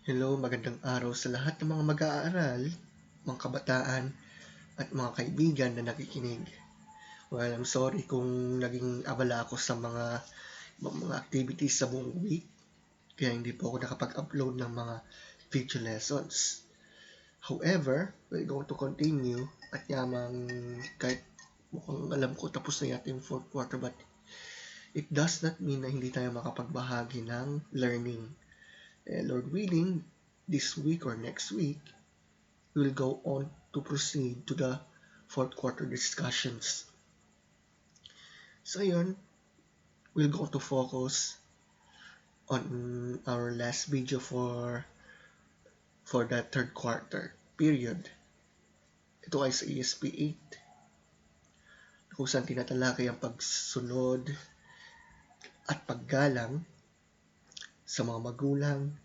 Hello, magandang araw sa lahat ng mga mag-aaral, mga kabataan, at mga kaibigan na nakikinig. Well, I'm sorry kung naging abala ako sa mga activities sa buong week, kaya hindi po ako nakapag-upload ng mga video lessons. However, we're going to continue at yamang kahit mukhang alam ko tapos na yata yung fourth quarter, but it does not mean na hindi tayo makapagbahagi ng learning. Lord willing, this week or next week, we'll go on to proceed to the fourth quarter discussions. So yun, we'll go to focus on our last video for the third quarter period. Ito ay sa ESP 8 kung saan tinatalakay ang pagsunod at paggalang sa mga magulang,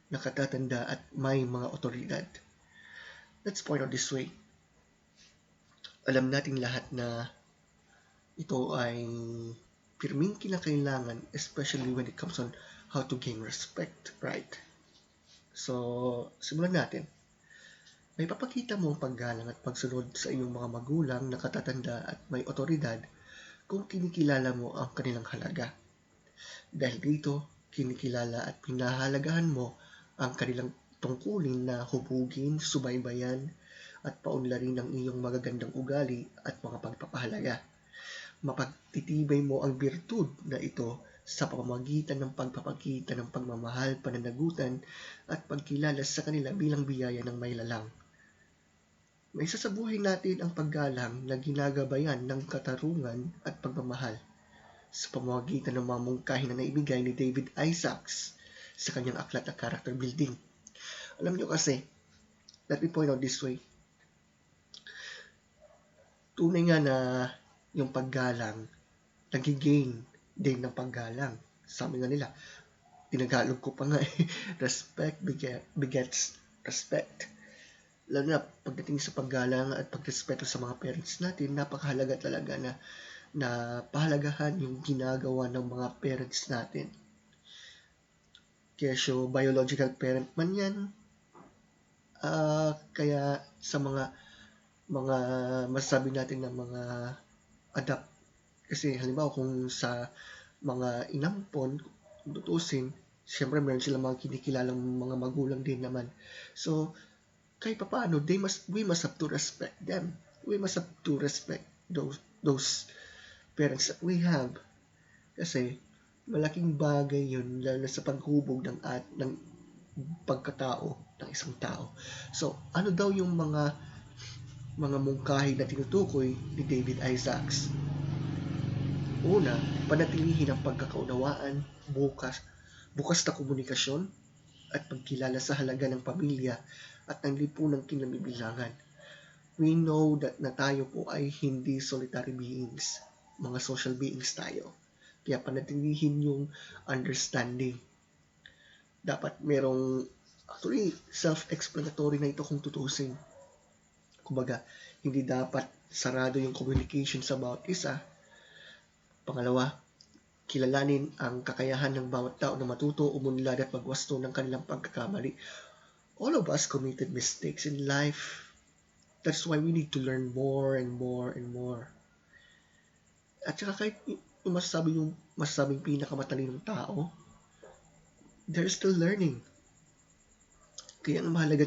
nakatatanda at may mga otoridad. Let's point out this way. Alam nating lahat na ito ay pirming kinakailangan, especially when it comes on how to gain respect, right? So, simulan natin. May papakita mo ang paggalang at pagsunod sa iyong mga magulang, nakatatanda at may otoridad kung kinikilala mo ang kanilang halaga. Dahil dito, kinikilala at pinahalagahan mo ang kanilang tungkulin na hubugin, subaybayan, at paunlarin ang iyong magagandang ugali at mga pagpapahalaga. Mapagtitibay mo ang birtud na ito sa pamamagitan ng pagpapakita ng pagmamahal, pananagutan, at pagkilala sa kanila bilang biyaya ng mailalang. May isa sa buhay natin ang paggalang na ginagabayan ng katarungan at pagmamahal sa pamamagitan ng mga mungkahi na naibigay ni David Isaacs sa kanyang aklat na character building. Alam nyo kasi, let me point out this way. Tunay nga na yung paggalang, nagigain din ng paggalang. Sabi nga nila, tinagalog ko pa nga respect begets respect. Lalo na pagdating sa paggalang at pagrespeto sa mga parents natin, napakahalaga talaga na pahalagahan yung ginagawa ng mga parents natin. Kaya biological parent man yan, kaya sa mga masasabi natin na mga adapt. Kasi halimbawa kung sa mga inampon, kung tutusin, siyempre meron silang mga kinikilalang mga magulang din naman. So, kahit paano, we must have to respect them. We must have to respect those parents that we have. Kasi, malaking bagay yun, lalo na sa paghubog ng pagkatao ng isang tao. So, ano daw yung mga mungkahi na tinutukoy ni David Isaacs? Una, panatilihin ang pagkakaunawaan, bukas na komunikasyon, at pagkilala sa halaga ng pamilya at ng lipunang kinamimilangan. We know that na tayo po ay hindi solitary beings. Mga social beings tayo. Kaya panatilihin yung understanding. Dapat merong, actually, self-explanatory na ito kung tutusin. Kumbaga, hindi dapat sarado yung communication sa bawat isa. Pangalawa, kilalanin ang kakayahan ng bawat tao na matuto, umunlad at magwasto ng kanilang pagkakamali. All of us committed mistakes in life. That's why we need to learn more and more and more. At saka kahit yung masasabing pinakamatalinong tao, they're still learning. Kaya ang mahalaga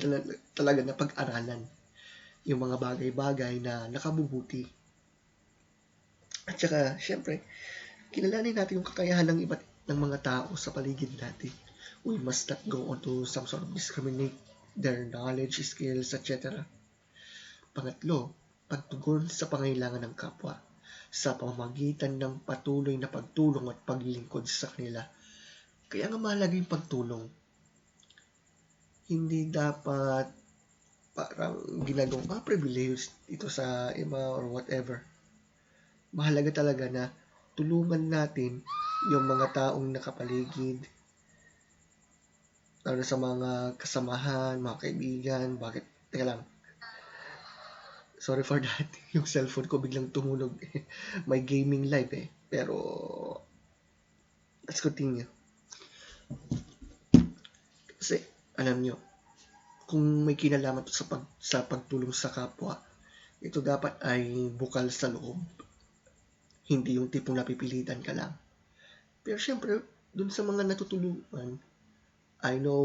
talaga na pag-aralan yung mga bagay-bagay na nakabubuti. At saka, syempre, kilalanin natin yung kakayahan ng mga tao sa paligid natin. We must not go on to some sort of discriminate their knowledge, skills, etc. Pangatlo, pagtugon sa pangailangan ng kapwa sa pamamagitan ng patuloy na pagtulong at paglilingkod sa kanila. Kaya nga mahalaga yung pagtulong. Hindi dapat parang ginagawang privilege ito sa iba or whatever. Mahalaga talaga na tulungan natin yung mga taong nakapaligid, lalo sa mga kasamahan, mga kaibigan. Teka lang. Sorry for that. Yung cellphone ko biglang tumunog. May gaming live eh. Pero, let's continue. Kasi, Alam nyo, kung may kinalaman to sa pagtulong sa kapwa, ito dapat ay bukal sa loob. Hindi yung tipong napipilitan ka lang. Pero syempre, dun sa mga natutulungan, I know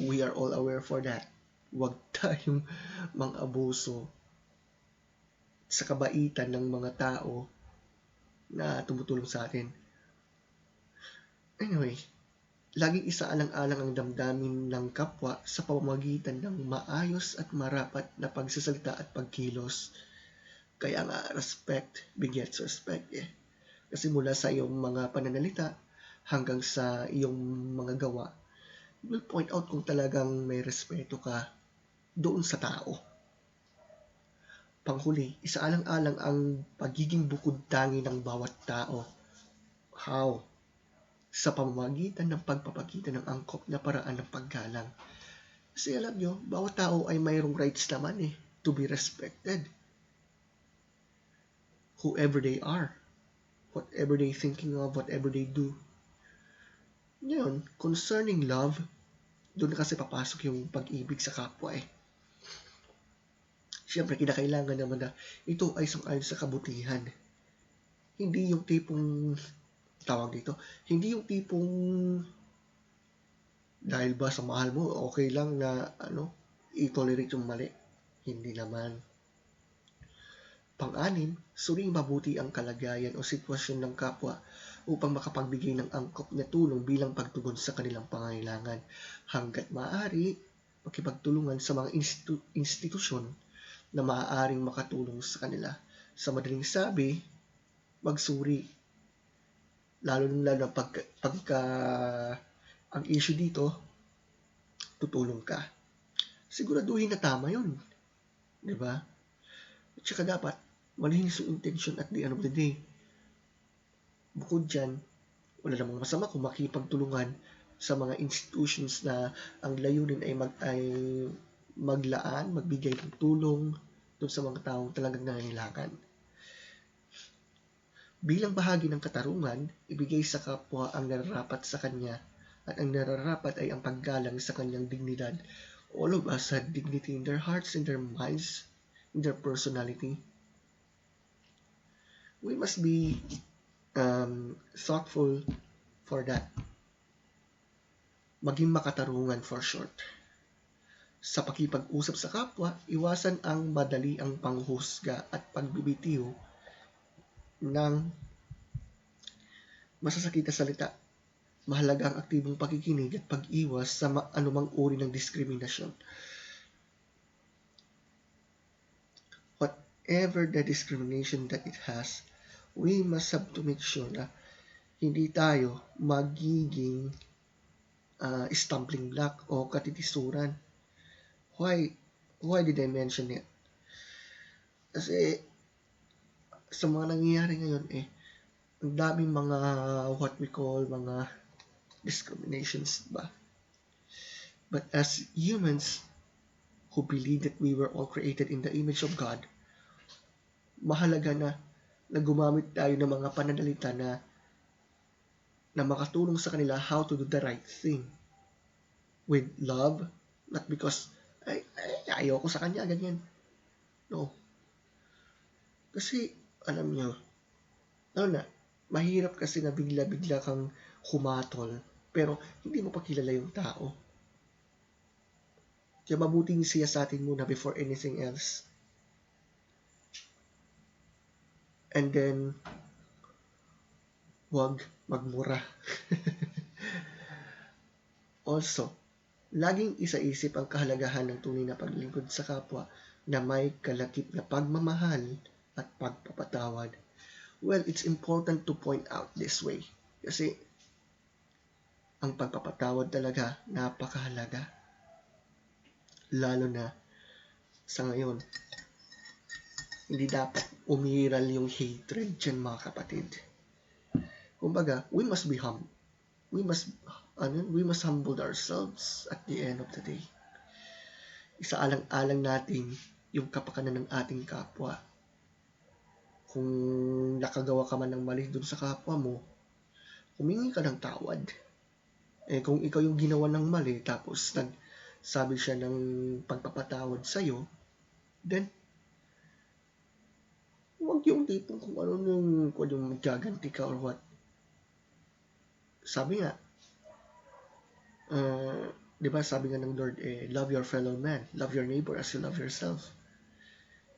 we are all aware for that. Huwag tayong mang-abuso sa kabaitan ng mga tao na tumutulong sa atin. Anyway, laging isaalang-alang ang damdamin ng kapwa sa pamamagitan ng maayos at marapat na pagsasalita at pagkilos. Kaya nga, respect begets respect eh. Kasi mula sa iyong mga pananalita hanggang sa iyong mga gawa, will point out kung talagang may respeto ka doon sa tao. Panghuli, isaalang-alang ang pagiging bukod tangi ng bawat tao. How? Sa pamamagitan ng pagpapakita ng angkop na paraan ng paggalang. Kasi alam nyo, bawat tao ay mayroong rights naman to be respected. Whoever they are, whatever they thinking of, whatever they do. Ngayon, concerning love, doon kasi papasok yung pag-ibig sa kapwa Siyempre, kinakailangan naman na ito ay sang-ayon sa kabutihan. Hindi yung tipong, tawag dito, hindi yung tipong dahil ba sa mahal mo, okay lang na i-tolerate yung mali. Hindi naman. Pang-anim, suriing mabuti ang kalagayan o sitwasyon ng kapwa upang makapagbigay ng angkop na tulong bilang pagtugon sa kanilang pangangailangan. Hanggat maaari, makipagtulungan sa mga institusyon na maaaring makatulong sa kanila. Sa madaling sabi, magsuri. Lalo na pagka ang issue dito, tutulong ka. Siguraduhin na tama yun. Diba? At saka dapat, malinis yung intention at the end of the day. Bukod dyan, wala namang masama kung makipagtulungan sa mga institutions na ang layunin ay maglaan, magbigay ng tulong doon sa mga taong talagang nangangailangan. Bilang bahagi ng katarungan, ibigay sa kapwa ang nararapat sa kanya at ang nararapat ay ang paggalang sa kanyang dignidad. All of us had dignity in their hearts, in their minds, in their personality. We must be thoughtful for that. Maging makatarungan for short. Sa pakipag-usap sa kapwa, iwasan ang madali ang panghusga at pagbibitiw ng masasakit na salita. Mahalaga ang aktibong pakikinig at pag-iwas sa anumang uri ng diskriminasyon. Whatever the discrimination that it has, we must have to make sure na hindi tayo magiging stumbling block o katitisuran. Why did I mention it? Kasi sa mga nangyayari ngayon ang daming mga what we call mga discriminations ba? But as humans who believe that we were all created in the image of God, mahalaga na gumamit tayo ng mga pananalita na makatulong sa kanila how to do the right thing. With love, not because ayoko sa kanya, ganyan. No. Kasi, alam nyo, mahirap kasi na bigla-bigla kang humatol, pero hindi mo pa kilala yung tao. Kaya mabuting siyasatin muna before anything else. And then, huwag magmura. Also, laging isaisip ang kahalagahan ng tunay na paglingkod sa kapwa na may kalakip na pagmamahal at pagpapatawad. Well, it's important to point out this way. Kasi, ang pagpapatawad talaga napakahalaga. Lalo na sa ngayon. Hindi dapat umiral yung hatred dyan, mga kapatid. Kumbaga, we must be humble. We must humble ourselves at the end of the day. Isaalang-alang natin yung kapakanan ng ating kapwa. Kung nakagawa ka man ng mali dun sa kapwa mo, humingi ka ng tawad. Kung ikaw yung ginawa ng mali, tapos sabi siya ng pagpapatawad sa'yo, then huwag yung tipong kung yung gaganti ka or what. Sabi nga, di ba sabi nga ng Lord, love your fellow man, love your neighbor as you love yourself.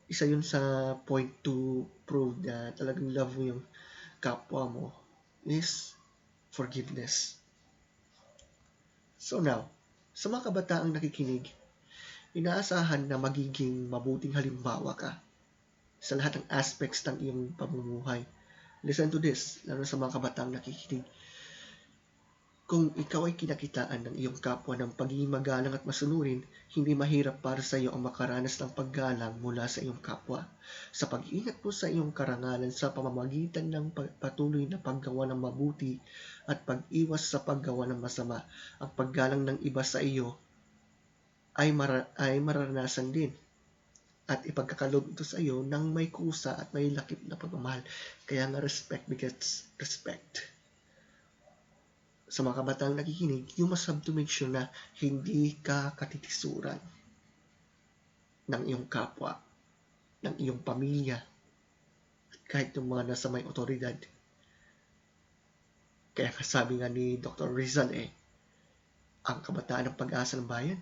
Isa yun sa point to prove na talagang love mo yung kapwa mo is forgiveness. So now, sa mga kabataang nakikinig, inaasahan na magiging mabuting halimbawa ka sa lahat ng aspects ng iyong pamumuhay. Listen to this, lalo sa mga kabataang nakikinig. Kung ikaw ay kinakitaan ng iyong kapwa ng pagiging magalang at masunurin, hindi mahirap para sa iyo ang makaranas ng paggalang mula sa iyong kapwa. Sa pag-iingat mo sa iyong karangalan sa pamamagitan ng patuloy na paggawa ng mabuti at pag-iwas sa paggawa ng masama, ang paggalang ng iba sa iyo ay mararanasan din at ipagkakalob ito sa iyo ng may kusa at may lakip na pagmamahal. Kaya nga respect begets respect. Sa mga kabataan nakikinig, you must have to make sure na hindi ka katitisuran ng iyong kapwa, ng iyong pamilya, at kahit yung mga nasa may otoridad. Kaya sabi nga ni Dr. Rizal, ang kabataan ng pag-asa ng bayan.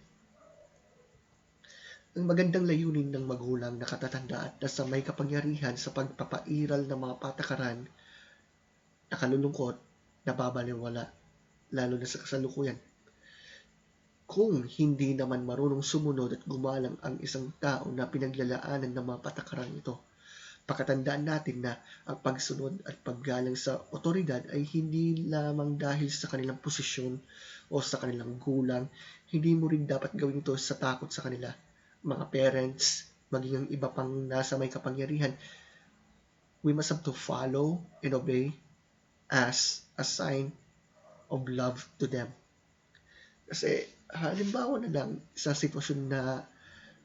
Ang magandang layunin ng magulang na katatandaan na sa may kapangyarihan sa pagpapairal ng mga patakaran na kalulungkot, nababaliwala, lalo na sa kasalukuyan. Kung hindi naman marunong sumunod at gumalang ang isang tao na pinaglalaanan ng mga patakaran ito, pakatandaan natin na ang pagsunod at paggalang sa otoridad ay hindi lamang dahil sa kanilang posisyon o sa kanilang gulang. Hindi mo rin dapat gawin ito sa takot sa kanila. Mga parents, maging ang iba pang nasa may kapangyarihan, we must have to follow and obey as a sign of love to them. Kasi halimbawa na lang sa sitwasyon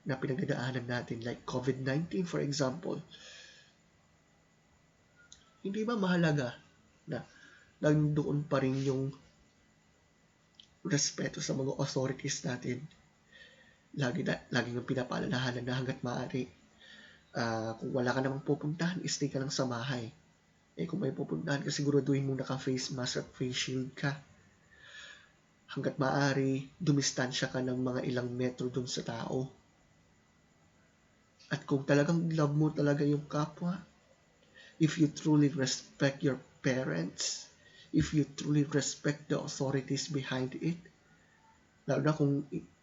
na pinagdadaanan natin like COVID-19 for example, hindi ba mahalaga na nandoon pa rin yung respeto sa mga authorities natin? Lagi yung pinapaalalahanan na hanggat maaari, kung wala ka namang pupuntahan, stay ka lang sa bahay. Kung may pupuntahan ka, siguraduhin mo naka-face mask at face shield ka. Hanggat maaari, dumistansya ka ng mga ilang metro dun sa tao. At kung talagang love mo talaga yung kapwa, if you truly respect your parents, if you truly respect the authorities behind it, lalo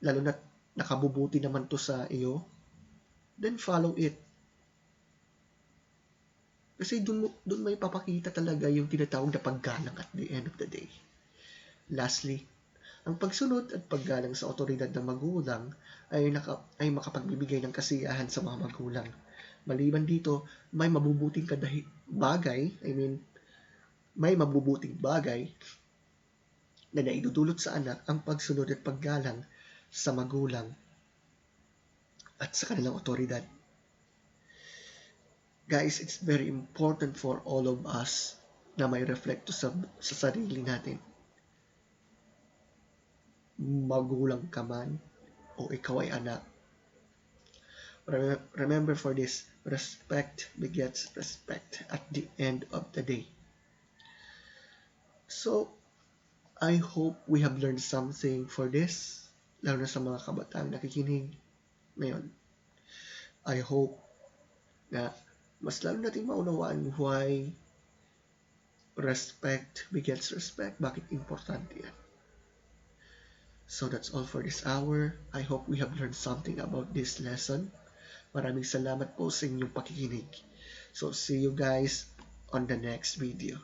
na nakabubuti naman to sa iyo, then follow it. Kasi dun may papakita talaga yung tinatawag na paggalang at the end of the day. Lastly, ang pagsunod at paggalang sa otoridad ng magulang ay makapagbibigay ng kasiyahan sa mga magulang. Maliban dito, may mabubuting bagay na naidudulot sa anak ang pagsunod at paggalang sa magulang at sa kanilang otoridad. Guys, it's very important for all of us na may reflect sa sarili natin. Magulang ka man o ikaw ay anak. Remember for this, respect begets respect at the end of the day. So, I hope we have learned something for this, lalo na sa mga kabataang nakikinig ngayon. I hope na mas lalo natin maunawaan why respect begets respect, bakit importante yan. So that's all for this hour. I hope we have learned something about this lesson. Maraming salamat po sa inyong pakikinig. So see you guys on the next video.